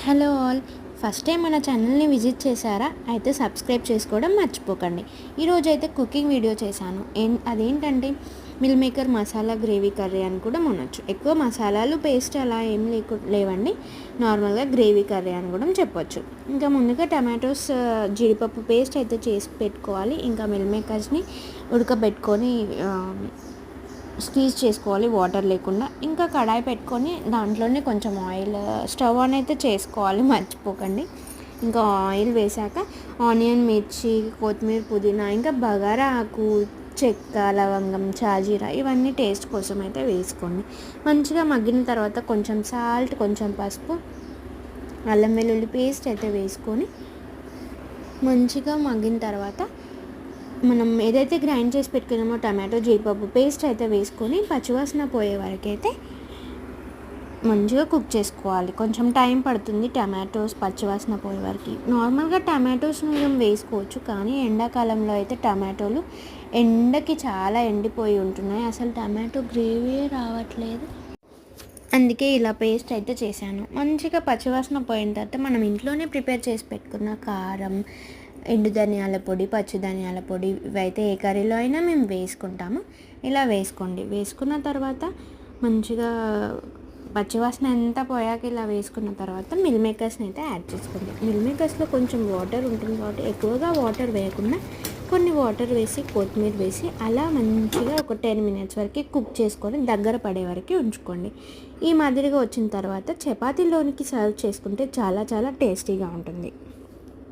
Hello all, first time మన ఛానల్ని visit చేశారా? అయితే సబ్స్క్రైబ్ చేసుకోవడం మర్చిపోకండి. ఈరోజు అయితే కుకింగ్ వీడియో చేశాను. అదేంటంటే meal maker masala gravy curry అని కూడా అనొచ్చు. ఎక్కువ మసాలాలు పేస్ట్ అలా ఏం లేవండి. నార్మల్గా గ్రేవీ కర్రీ అని కూడా చెప్పొచ్చు. ఇంకా ముందుగా టమాటోస్ జీడిపప్పు పేస్ట్ అయితే చేసి పెట్టుకోవాలి. ఇంకా మిల్ మేకర్స్ని ఉడకబెట్టుకొని స్క్వీజ్ చేసుకోవాలి వాటర్ లేకుండా. ఇంకా కడాయి పెట్టుకొని దాంట్లోనే కొంచెం ఆయిల్ స్టవ్ ఆన్ అయితే చేసుకోవాలి, మర్చిపోకండి. ఇంకా ఆయిల్ వేసాక ఆనియన్, మిర్చి, కొత్తిమీర, పుదీనా, ఇంకా బగారా ఆకు, చెక్క, లవంగం, షాజీరా ఇవన్నీ టేస్ట్ కోసం అయితే వేసుకోండి. మంచిగా మగ్గిన తర్వాత కొంచెం సాల్ట్, కొంచెం పసుపు, అల్లం వెల్లుల్లి పేస్ట్ అయితే వేసుకొని మంచిగా మగ్గిన తర్వాత మనం ఏదైతే గ్రైండ్ చేసి పెట్టుకున్నామో టమాటో జీడిపప్పు పేస్ట్ అయితే వేసుకొని పచ్చివాసన పోయే వరకు అయితే మంచిగా కుక్ చేసుకోవాలి. కొంచెం టైం పడుతుంది టమాటోస్ పచ్చివాసన పోయే వరకు. నార్మల్గా టమాటోస్ మనం వేసుకోవచ్చు, కానీ ఎండాకాలంలో అయితే టమాటోలు ఎండకి చాలా ఎండిపోయి ఉంటున్నాయి. అసలు టమాటో గ్రేవీ రావట్లేదు. అందుకే ఇలా పేస్ట్ అయితే చేశాను. మంచిగా పచ్చివాసన పోయిన తర్వాత మనం ఇంట్లోనే ప్రిపేర్ చేసి పెట్టుకున్న కారం, ఎండు ధనియాల పొడి, పచ్చి ధనియాల పొడి ఇవైతే ఏ కర్రీలో అయినా మేము వేసుకుంటాము. ఇలా వేసుకోండి. వేసుకున్న తర్వాత మంచిగా పచ్చివాసన ఎంత పోయాక ఇలా వేసుకున్న తర్వాత మిల్ మేకర్స్ని అయితే యాడ్ చేసుకోండి. మిల్ మేకర్స్లో కొంచెం వాటర్ ఉంటుంది కాబట్టి ఎక్కువగా వాటర్ వేయకుండా కొన్ని వాటర్ వేసి కొత్తిమీర వేసి అలా మంచిగా ఒక 10 minutes వరకు కుక్ చేసుకొని దగ్గర పడే వరకు ఉంచుకోండి. ఈ మాదిరిగా వచ్చిన తర్వాత చపాతీలోనికి సర్వ్ చేసుకుంటే చాలా చాలా టేస్టీగా ఉంటుంది.